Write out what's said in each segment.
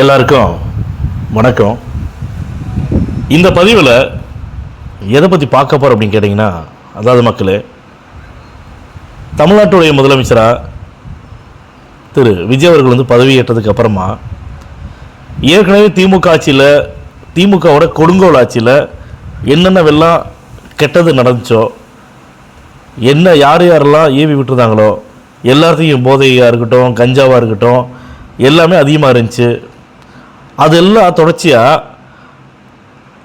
எல்லாருக்கும் வணக்கம். இந்த பதிவில் எதை பற்றி பார்க்க போகிறோம் அப்படின்னு கேட்டிங்கன்னா, அதாவது மக்களே, தமிழ்நாட்டுடைய முதலமைச்சராக திரு விஜய் அவர்கள் வந்து பதவியேற்றதுக்கு அப்புறமா ஏற்கனவே திமுக ஆட்சியில், திமுகவோட கொடுங்கோல் ஆட்சியில் என்னென்னவெல்லாம் கெட்டது நடந்துச்சோ, என்ன யார் யாரெல்லாம் ஏவி விட்டுருந்தாங்களோ, எல்லாத்தையும் போதையாக இருக்கட்டும், கஞ்சாவாக இருக்கட்டும், எல்லாமே அதிகமாக இருந்துச்சு. அதெல்லாம் தொடர்ச்சியாக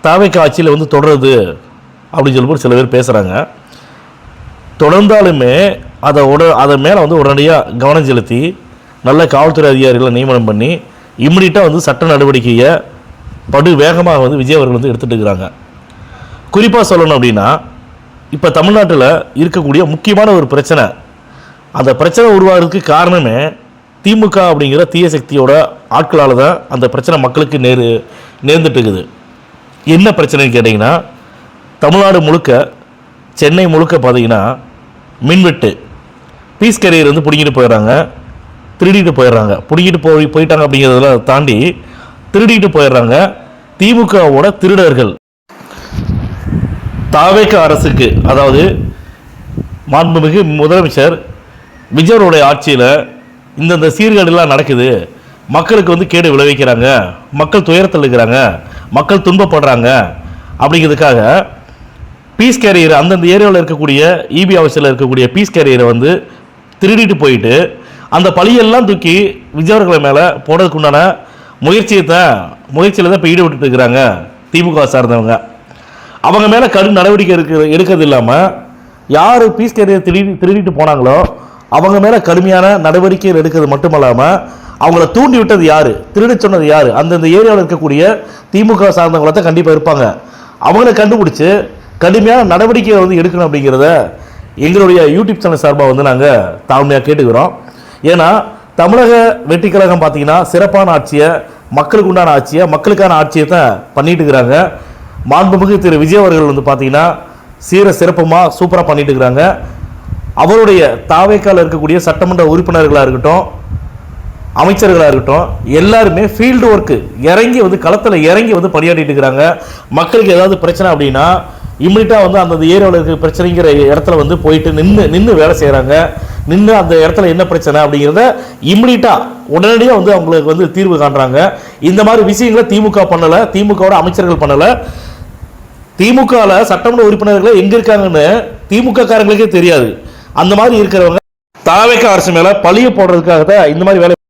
தாவேக்கா ஆட்சியில் வந்து தொடருது அப்படின்னு சொல்லிட்டு சில பேர் பேசுகிறாங்க. தொடர்ந்தாலுமே அதை மேலே வந்து உடனடியாக கவனம் செலுத்தி நல்ல காவல்துறை அதிகாரிகளை நியமனம் பண்ணி இம்மிடியட்டாக வந்து சட்ட நடவடிக்கையை படு வேகமாக வந்து விஜய் அவர்கள் வந்து எடுத்துகிட்டு இருக்கிறாங்க. குறிப்பாக சொல்லணும் அப்படின்னா, இப்போ தமிழ்நாட்டில் இருக்கக்கூடிய முக்கியமான ஒரு பிரச்சனை, அந்த பிரச்சனை உருவாகிறதுக்கு காரணமே திமுக அப்படிங்கிற தீய சக்தியோட ஆட்களால் தான் அந்த பிரச்சனை மக்களுக்கு நேர்ந்துட்டு இருக்குது. என்ன பிரச்சனைன்னு கேட்டிங்கன்னா, தமிழ்நாடு முழுக்க, சென்னை முழுக்க பார்த்தீங்கன்னா மின்வெட்டு, பீஸ் கேரியர் வந்து பிடிங்கிட்டு போயிடுறாங்க, திருடிட்டு போயிடுறாங்க. பிடிங்கிட்டு போயிட்டாங்க அப்படிங்கிறதெல்லாம் தாண்டி திருடிட்டு போயிடுறாங்க. திமுகவோட திருடர்கள் தாவேக்கா அரசுக்கு, அதாவது மாண்புமிகு முதலமைச்சர் விஜயனுடைய ஆட்சியில் இந்தந்த சீர்கேடுலாம் நடக்குது, மக்களுக்கு வந்து கேடு விளைவிக்கிறாங்க, மக்கள் துயரத்தில் இருக்கிறாங்க, மக்கள் துன்பப்படுறாங்க அப்படிங்கிறதுக்காக பீஸ் கேரியர், அந்தந்த ஏரியாவில் இருக்கக்கூடிய இபி ஆஃபீஸில் இருக்கக்கூடிய பீஸ் கேரியரை வந்து திருடிட்டு போயிட்டு அந்த பழியெல்லாம் தூக்கி விஜயவர்களை மேலே போடுறதுக்குண்டான முயற்சியில் தான் இப்போ ஈடுபட்டு இருக்கிறாங்க திமுக சார்ந்தவங்க. அவங்க மேலே கடும் நடவடிக்கை எடுக்கிறது இல்லாமல், யார் பீஸ் கேரியர் திருடிட்டு போனாங்களோ அவங்க மேலே கடுமையான நடவடிக்கைகள் எடுக்கிறது மட்டுமல்லாமல், அவங்கள தூண்டி விட்டது யார், திருட சொன்னது யார், அந்தந்த ஏரியாவில் இருக்கக்கூடிய திமுக சார்ந்தவங்களை தான் கண்டிப்பாக இருப்பாங்க. அவங்கள கண்டுபிடிச்சி கடுமையான நடவடிக்கைகளை வந்து எடுக்கணும் அப்படிங்கிறத எங்களுடைய யூடியூப் சேனல் சார்பாக வந்து நாங்கள் தாழ்மையாக கேட்டுக்கிறோம். ஏன்னா தமிழக வெற்றி கழகம் பார்த்தீங்கன்னா சிறப்பான ஆட்சியை, மக்களுக்கு உண்டான ஆட்சியை, மக்களுக்கான ஆட்சியை தான் பண்ணிட்டு இருக்கிறாங்க. மாண்புமிகு திரு விஜய் அவர்கள் வந்து பார்த்தீங்கன்னா சிறப்புமாக சூப்பராக பண்ணிட்டு இருக்கிறாங்க. அவருடைய தாவேக்கால இருக்கக்கூடிய சட்டமன்ற உறுப்பினர்களாக இருக்கட்டும், அமைச்சர்களாக இருக்கட்டும், எல்லாருமே ஃபீல்டு ஒர்க்கு இறங்கி வந்து களத்தில் இறங்கி வந்து பணியாற்றிட்டு இருக்கிறாங்க. மக்களுக்கு ஏதாவது பிரச்சனை அப்படின்னா இம்மிடியட்டாக வந்து அந்த ஏரியாவில் இருக்க பிரச்சனைங்கிற இடத்துல வந்து போயிட்டு நின்று வேலை செய்கிறாங்க. நின்று அந்த இடத்துல என்ன பிரச்சனை அப்படிங்கிறத இம்மிடியட்டாக உடனடியாக வந்து அவங்களுக்கு வந்து தீர்வு காண்றாங்க. இந்த மாதிரி விஷயங்களை திமுக பண்ணலை, திமுகவோட அமைச்சர்கள் பண்ணலை. திமுகவில் சட்டமன்ற உறுப்பினர்கள் எங்கே இருக்காங்கன்னு திமுக காரங்களுக்கே தெரியாது. அந்த மாதிரி இருக்கிறவங்க தாவேக்கா அரசு மேலே பழிய போடுறதுக்காக தான் இந்த மாதிரி வேலை